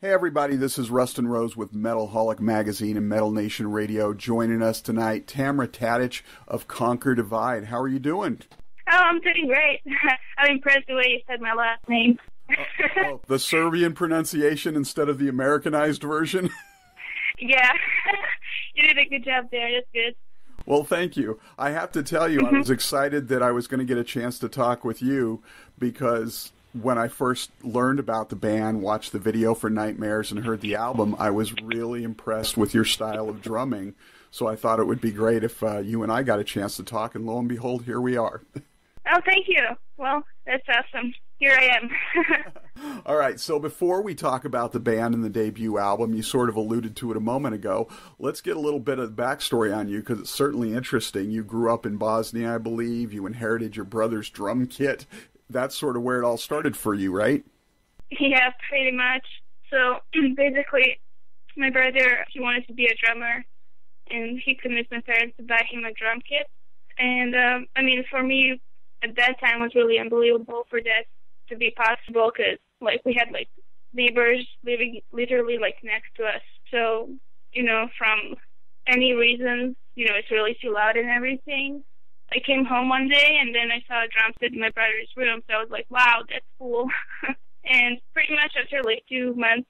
Hey everybody, this is Rustin Rose with Metalholic Magazine and Metal Nation Radio. Joining us tonight, Tamara Tadic of Conquer Divide. How are you doing? Oh, I'm doing great. I'm impressed the way you said my last name. The Serbian pronunciation instead of the Americanized version? Yeah, you did a good job there. That's good. Well, thank you. I have to tell you, I was excited that I was going to get a chance to talk with you because when I first learned about the band, watched the video for Nightmares, and heard the album, I was really impressed with your style of drumming. So I thought it would be great if you and I got a chance to talk, and lo and behold, here we are. Oh, thank you. Well, that's awesome. Here I am. All right, so before we talk about the band and the debut album, you sort of alluded to it a moment ago. Let's get a little bit of the backstory on you, because it's certainly interesting. You grew up in Bosnia, I believe. You inherited your brother's drum kit. That's sort of where it all started for you, right? Yeah, pretty much. So basically, my brother, he wanted to be a drummer, and he convinced my parents to buy him a drum kit. And I mean, for me, at that time, it was really unbelievable for that to be possible, because like we had like neighbors living literally like next to us. So, you know, from any reason, you know, it's really too loud and everything. I came home one day, and then I saw a drum set in my brother's room, so I was like, wow, that's cool. And pretty much after like 2 months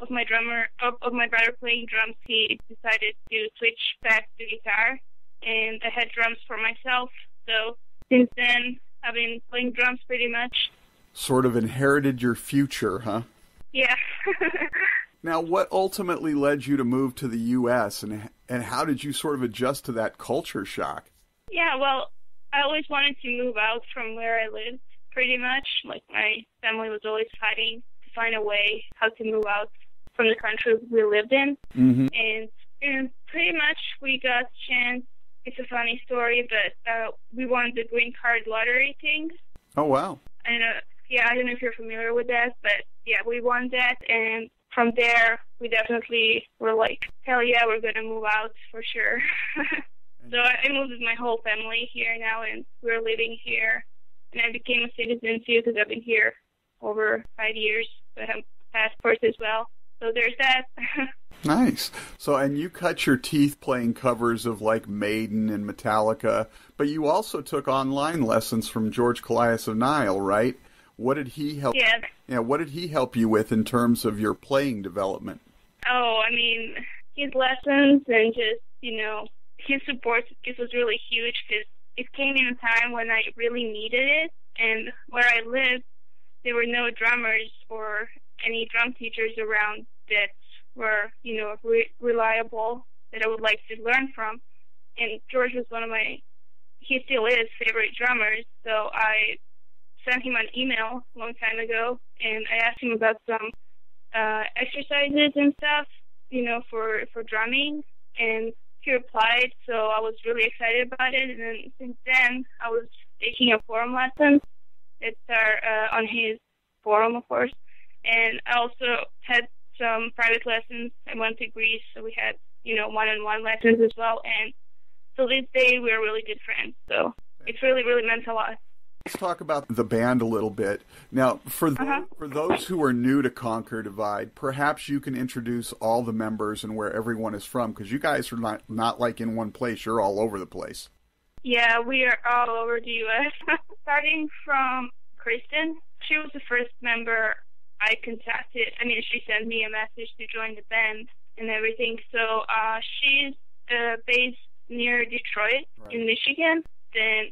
of my brother playing drums, he decided to switch back to guitar, and I had drums for myself. So since then, I've been playing drums pretty much. Sort of inherited your future, huh? Yeah. Now, what ultimately led you to move to the U.S., and how did you sort of adjust to that culture shock? Yeah, well, I always wanted to move out from where I lived, pretty much. Like, my family was always fighting to find a way how to move out from the country we lived in. Mm-hmm. And pretty much we got a chance. It's a funny story, but we won the green card lottery thing. Oh, wow. And, I don't know if you're familiar with that, but, yeah, we won that. And from there, we definitely were like, hell yeah, we're going to move out for sure. So I moved with my whole family here now, and we're living here. And I became a citizen, too, because I've been here over 5 years. So I have passports as well. So there's that. Nice. So, and you cut your teeth playing covers of, like, Maiden and Metallica, but you also took online lessons from George Colias of Nile, right? What did he help? Yeah. What did he help you with in terms of your playing development? Oh, I mean, his lessons and just, you know, his support, it was really huge because it came in a time when I really needed it. And where I lived, there were no drummers or any drum teachers around that were, you know, reliable that I would like to learn from. And George was one of he still is, favorite drummers. So I sent him an email a long time ago, and I asked him about some exercises and stuff, you know, for drumming. And he replied, so I was really excited about it. And then since then, I was taking a forum lesson that are on his forum, of course. And I also had some private lessons. I went to Greece, so we had, you know, one-on-one lessons as well. And so this day, we're really good friends. So it's really, really meant a lot. Let's talk about the band a little bit. Now, for those who are new to Conquer Divide, perhaps you can introduce all the members and where everyone is from, because you guys are not like in one place. You're all over the place. Yeah, we are all over the U.S. Starting from Kristen, she was the first member I contacted. I mean, she sent me a message to join the band and everything. So she's based near Detroit, right, in Michigan. Then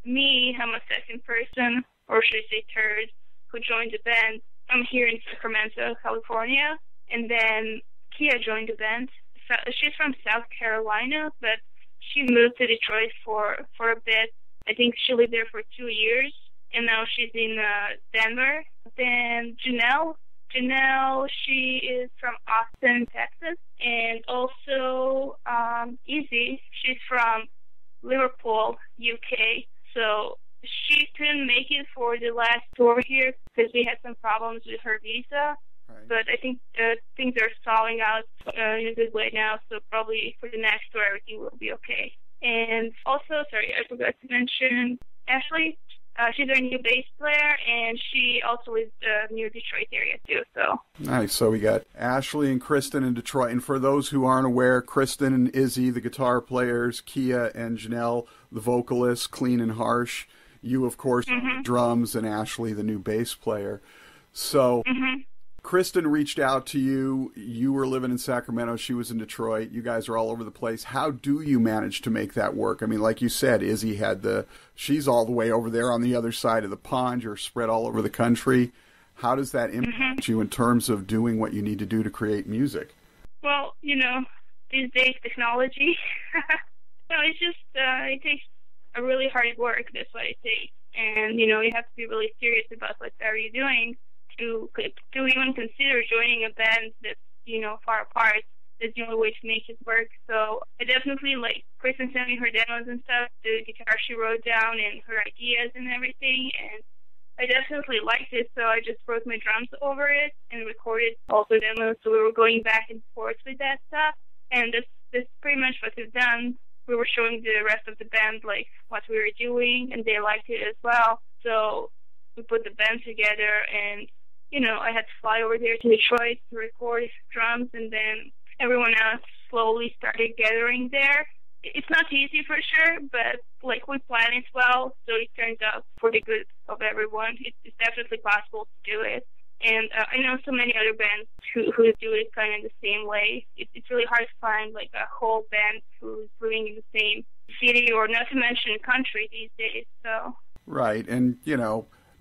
me, I'm a second person, or should I say third, who joined the band. I'm here in Sacramento, California. And then Kia joined the band. So she's from South Carolina, but she moved to Detroit for a bit. I think she lived there for 2 years, and now she's in Denver. Then Janelle, she is from Austin, Texas. And also Izzy, she's from Liverpool, UK. So she couldn't make it for the last tour here because we had some problems with her visa. Right. But I think things are stalling out in a good way now, so probably for the next tour everything will be okay. And also, sorry, I forgot to mention Ashley. She's our new bass player, and she also is near Detroit area too. So nice. So we got Ashley and Kristen in Detroit. And for those who aren't aware, Kristen and Izzy, the guitar players, Kia and Janelle, the vocalists, Clean and Harsh. You, of course, on the drums, and Ashley, the new bass player. So Kristen reached out to you. You were living in Sacramento. She was in Detroit. You guys are all over the place. How do you manage to make that work? I mean, like you said, Izzy she's all the way over there on the other side of the pond. You're spread all over the country. How does that impact you in terms of doing what you need to do to create music? Well, these days technology, it's just, it takes a really hard work. That's what it takes. And, you have to be really serious about what are you doing to even consider joining a band that's, far apart. That's the only way to make it work. So I definitely, Kristen sent me her demos and stuff, the guitar she wrote down and her ideas and everything, and I definitely liked it, so I just wrote my drums over it and recorded also demos, so we were going back and forth with that stuff, and that's pretty much what we've done. We were showing the rest of the band, what we were doing, and they liked it as well, so we put the band together, and I had to fly over there to Detroit to record drums, and then everyone else slowly started gathering there. It's not easy for sure, but we plan it well, so it turns out for the good of everyone. It's definitely possible to do it. And I know so many other bands who do it kind of the same way. It's really hard to find a whole band who's living in the same city, or not to mention country these days. So right, and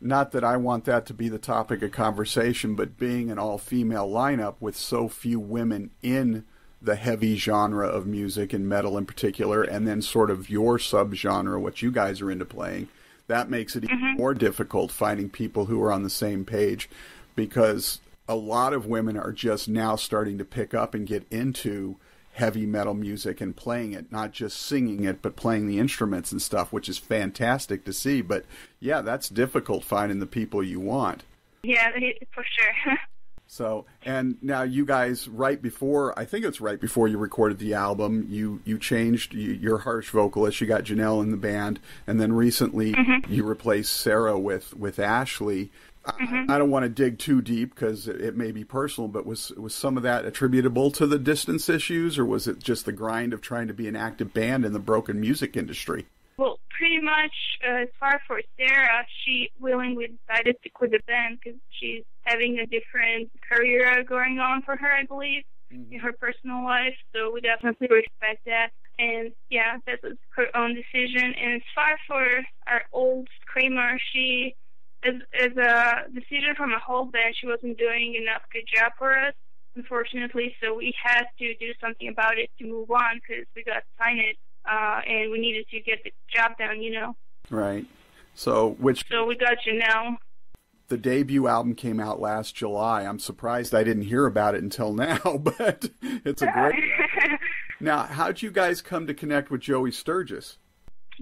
not that I want that to be the topic of conversation, but being an all-female lineup with so few women in the heavy genre of music, and metal in particular, and then sort of your subgenre, what you guys are into playing, that makes it even more difficult finding people who are on the same page, because a lot of women are just now starting to pick up and get into heavy metal music and playing it, not just singing it, but playing the instruments and stuff, which is fantastic to see. But yeah, that's difficult finding the people you want. Yeah, for sure. So, and now you guys, I think it's right before you recorded the album, you changed your Harsh vocalist, you got Janelle in the band, and then recently you replaced Sarah with Ashley. I don't want to dig too deep because it may be personal, but was some of that attributable to the distance issues, or was it just the grind of trying to be an active band in the broken music industry? Well, pretty much, as far for Sarah, she willingly decided to quit the band because she's having a different career going on for her, I believe, in her personal life. So we definitely respect that. And yeah, that was her own decision. And as far for our old screamer, she, as a decision from a whole band, she wasn't doing enough good job for us, unfortunately. So we had to do something about it to move on because we got signed it. And we needed to get the job done, Right. So we got Janelle. The debut album came out last July. I'm surprised I didn't hear about it until now, but it's a great album. Now, how'd you guys come to connect with Joey Sturgis?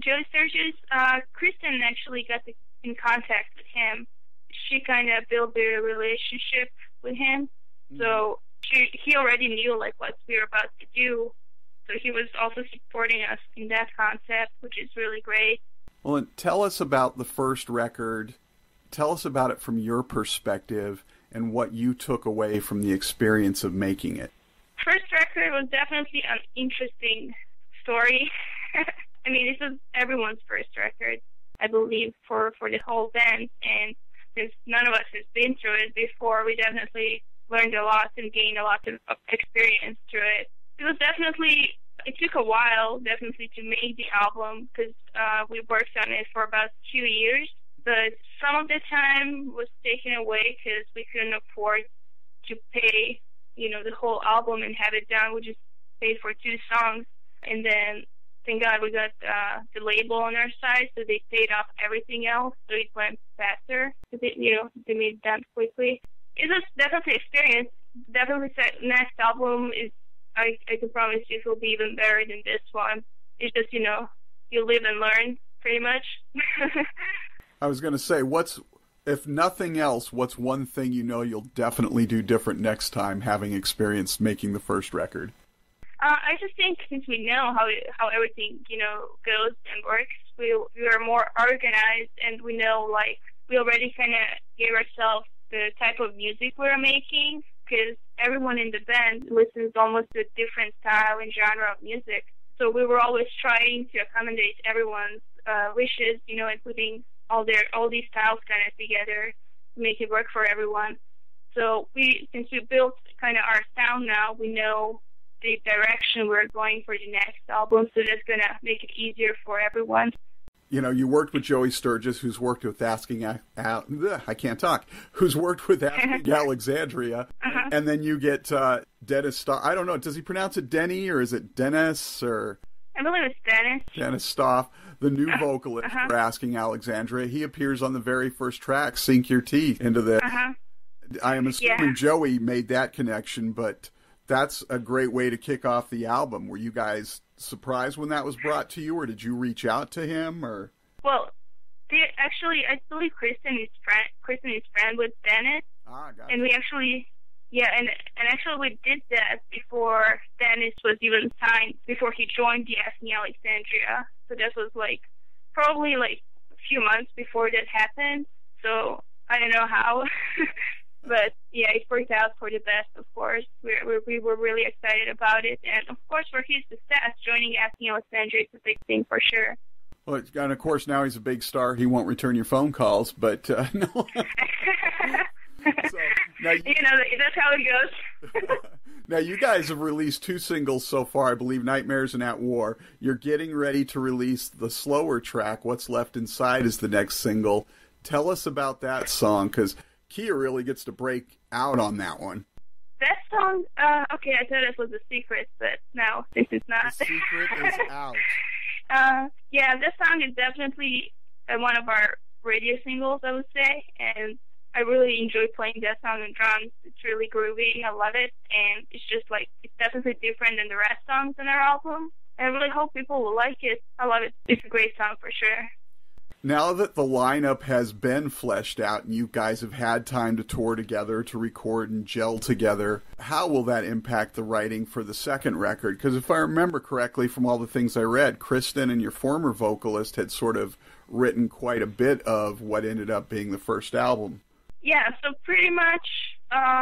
Joey Sturgis, Kristen actually got in contact with him. She kind of built a relationship with him. So he already knew what we were about to do. So he was also supporting us in that concept, which is really great. Well, and tell us about the first record. Tell us about it from your perspective and what you took away from the experience of making it. First record was definitely an interesting story. I mean, this was everyone's first record, I believe, for the whole band. And since none of us has been through it before, we definitely learned a lot and gained a lot of experience through it. It took a while, definitely, to make the album because we worked on it for about 2 years. But some of the time was taken away because we couldn't afford to pay, the whole album and have it done. We just paid for 2 songs. And then, thank God, we got the label on our side, so they paid off everything else, so it went faster. They made it done quickly. It was definitely an experience. Definitely, next album is, I can promise you, it will be even better than this one. It's just, you live and learn, pretty much. I was going to say, if nothing else, what's one thing you'll definitely do different next time, having experienced making the first record? I just think since we know how everything, goes and works, we are more organized, and we know, like, we already kind of gave ourselves the type of music we're making, because everyone in the band listens almost to a different style and genre of music. So we were always trying to accommodate everyone's wishes, you know, and putting all these styles kind of together to make it work for everyone. So since we built kind of our sound now, we know the direction we're going for the next album, so that's going to make it easier for everyone. You know, you worked with Joey Sturgis, who's worked with who's worked with Asking Alexandria, and then you get Dennis Stoff. I don't know, does he pronounce it Denny, or is it Dennis, or? I believe it's Dennis. Dennis Stoff, the new vocalist for Asking Alexandria. He appears on the very first track, Sink Your Teeth into this. I am assuming Joey made that connection, but that's a great way to kick off the album. Were you guys surprised when that was brought to you, or did you reach out to him, or? Well, actually, I believe Kristen is friend with Dennis. Gotcha. And we actually, and actually we did that before Dennis was even signed, before he joined the Asking Alexandria. So that was probably a few months before that happened. So I don't know how. But yeah, it worked out for the best, of course. We were really excited about it. And of course, for his success, joining Asking Alexandria is a big thing for sure. Well, and of course, now he's a big star. He won't return your phone calls, but no. So, now that's how it goes. Now, you guys have released 2 singles so far, I believe, Nightmares and At War. You're getting ready to release the slower track, What's Left Inside, is the next single. Tell us about that song, because Kia really gets to break out on that one. That song, okay, I thought it was a secret, but no, this is not. The secret is out. Yeah, this song is definitely one of our radio singles, I would say, and I really enjoy playing that song on drums. It's really groovy, I love it, and it's just it's definitely different than the rest songs on our album. I really hope people will like it. I love it. It's a great song for sure. Now that the lineup has been fleshed out and you guys have had time to tour together, to record and gel together, how will that impact the writing for the second record? Because if I remember correctly from all the things I read, Kristen and your former vocalist had sort of written quite a bit of what ended up being the first album. Yeah, so pretty much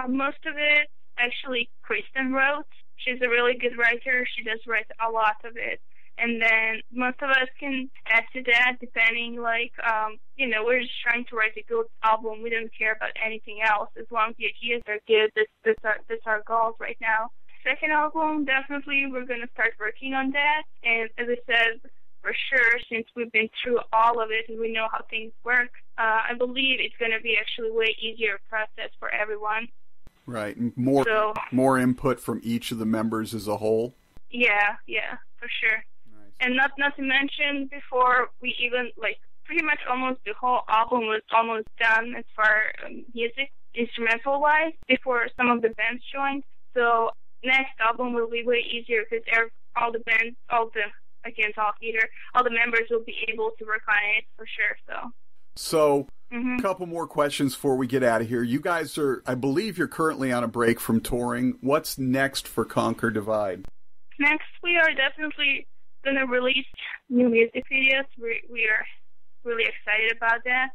most of it actually Kristen wrote. She's a really good writer. She does write a lot of it. And then most of us can add to that, depending, we're just trying to write a good album. We don't care about anything else. As long as the ideas are good, that's our goals right now. Second album, definitely we're going to start working on that. And as I said, for sure, since we've been through all of it and we know how things work, I believe it's going to be actually way easier process for everyone. Right. More input from each of the members as a whole? Yeah, for sure. And not to mention, before we even, pretty much almost the whole album was almost done as far music, instrumental-wise, before some of the bands joined. So next album will be way easier because all the bands, all the members will be able to work on it for sure. So a couple more questions before we get out of here. You guys I believe you're currently on a break from touring. What's next for Conquer Divide? Next, we are definitely going to release new music videos. We are really excited about that.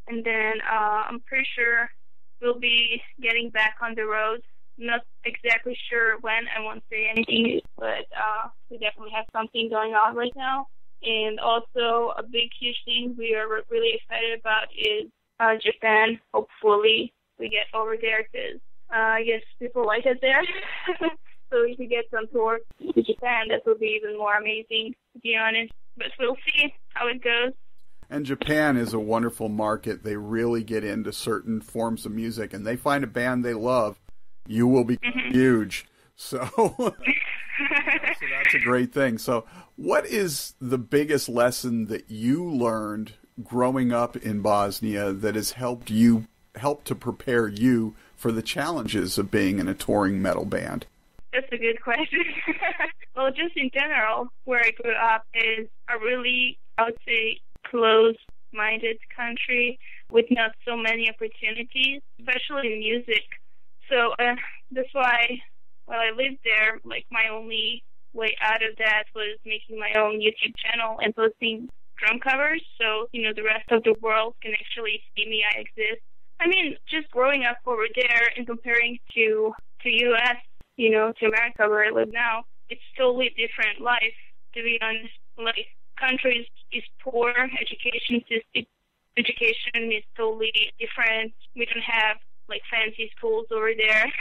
And then I'm pretty sure we'll be getting back on the road. Not exactly sure when. I won't say anything, but we definitely have something going on right now. And also a big, huge thing we are really excited about is Japan. Hopefully we get over there because I guess people like it there. So if we get some tour to Japan, that will be even more amazing, to be honest. But we'll see how it goes. And Japan is a wonderful market. They really get into certain forms of music, and they find a band they love, you will be huge. So, so that's a great thing. So what is the biggest lesson that you learned growing up in Bosnia that has helped to prepare you for the challenges of being in a touring metal band? That's a good question. Well, just in general, where I grew up is a really, I would say, closed-minded country with not so many opportunities, especially in music. So that's why while I lived there, my only way out of that was making my own YouTube channel and posting drum covers, so, the rest of the world can actually see me, I exist. I mean, just growing up over there and comparing to U.S., to America where I live now, it's totally different life, to be honest. Like, country is poor, education is totally different. We don't have, like, fancy schools over there.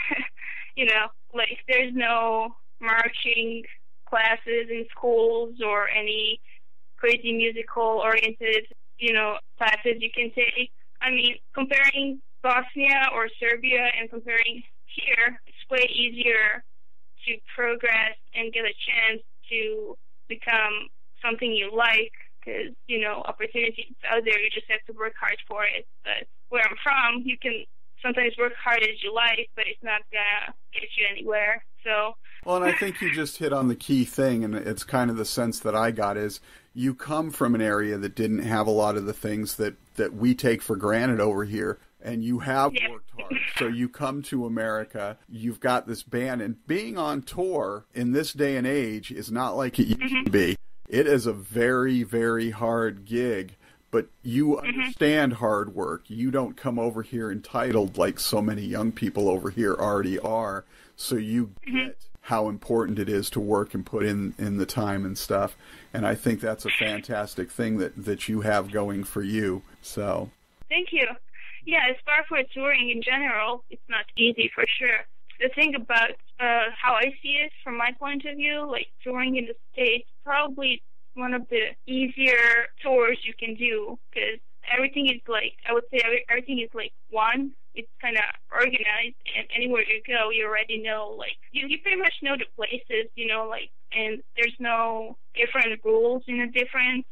Like, there's no marching classes in schools or any crazy musical-oriented, classes you can take. I mean, comparing Bosnia or Serbia and comparing here, it's way easier to progress and get a chance to become something you like because, opportunities out there. You just have to work hard for it. But where I'm from, you can sometimes work hard as you like, but it's not going to get you anywhere. So. Well, and I think you just hit on the key thing, and it's kind of the sense that I got is you come from an area that didn't have a lot of the things that we take for granted over here, and you have worked hard. So you come to America, you've got this band, and being on tour in this day and age is not like it used to be. It is a very, very hard gig, but you understand hard work. You don't come over here entitled like so many young people over here already are, so you get how important it is to work and put in the time and stuff. And I think that's a fantastic thing that you have going for you. So. Thank you. Yeah, as far for touring in general, it's not easy for sure. The thing about how I see it from my point of view, like touring in the States, probably one of the easier tours you can do because everything is like, I would say everything is like one. It's kind of organized, and anywhere you go, you already know, like, you pretty much know the places, like, and there's no different rules in the different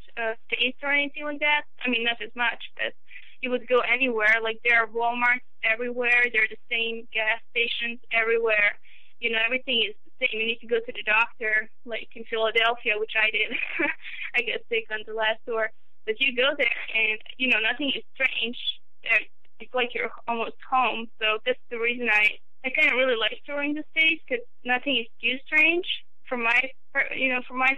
states or anything like that. I mean, not as much, but you would go anywhere. Like, there are Walmarts everywhere. There are the same gas stations everywhere. Everything is the same. And if you go to the doctor, like in Philadelphia, which I did, I got sick on the last tour, but you go there and, nothing is strange. It's like you're almost home. So that's the reason I kind of really like touring the States because nothing is too strange from my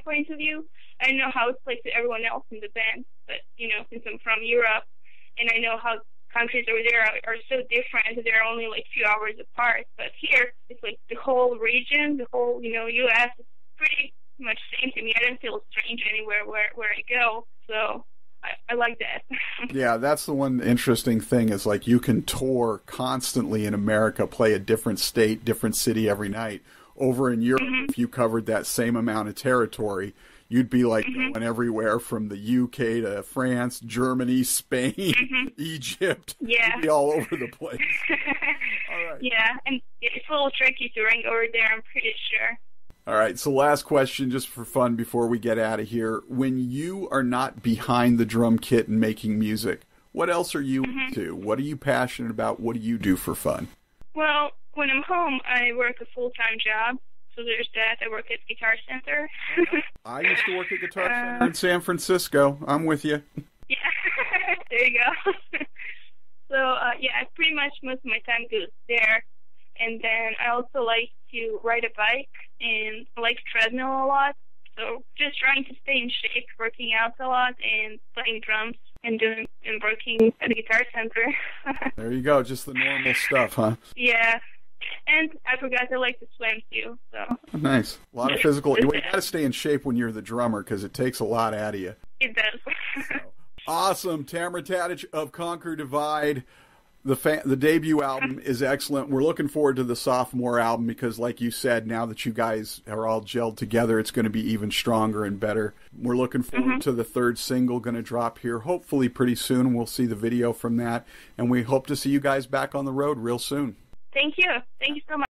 point of view. I know how it's like to everyone else in the band, but, since I'm from Europe and I know how countries over there are so different, they're only like a few hours apart. But here, it's like the whole region, the whole, U.S. is pretty much the same to me. I don't feel strange anywhere where I go. So I like that. Yeah, that's the one interesting thing is like you can tour constantly in America, play a different state, different city every night. Over in Europe, if you covered that same amount of territory, you'd be like going everywhere from the UK to France, Germany, Spain, Egypt. Yeah. You'd be all over the place. All right. Yeah, and it's a little tricky to ring over there, I'm pretty sure. All right, so last question, just for fun before we get out of here. When you are not behind the drum kit and making music, what else are you into? What are you passionate about? What do you do for fun? Well, when I'm home, I work a full-time job. So there's that. I work at Guitar Center. I used to work at Guitar Center in San Francisco. I'm with you. Yeah, there you go. So, I pretty much most of my time goes there. And then I also like to ride a bike and I like treadmill a lot. So just trying to stay in shape, working out a lot, and playing drums and working at the Guitar Center. There you go. Just the normal stuff, huh? Yeah. And I forgot I like to swim too. So nice. A lot of physical. You got to stay in shape when you're the drummer because it takes a lot out of you. It does. So, awesome. Tamara Tadic of Conquer Divide. The debut album is excellent. We're looking forward to the sophomore album because, like you said, now that you guys are all gelled together, it's going to be even stronger and better. We're looking forward to the third single going to drop here, hopefully pretty soon. We'll see the video from that, and we hope to see you guys back on the road real soon. Thank you. Thank you so much.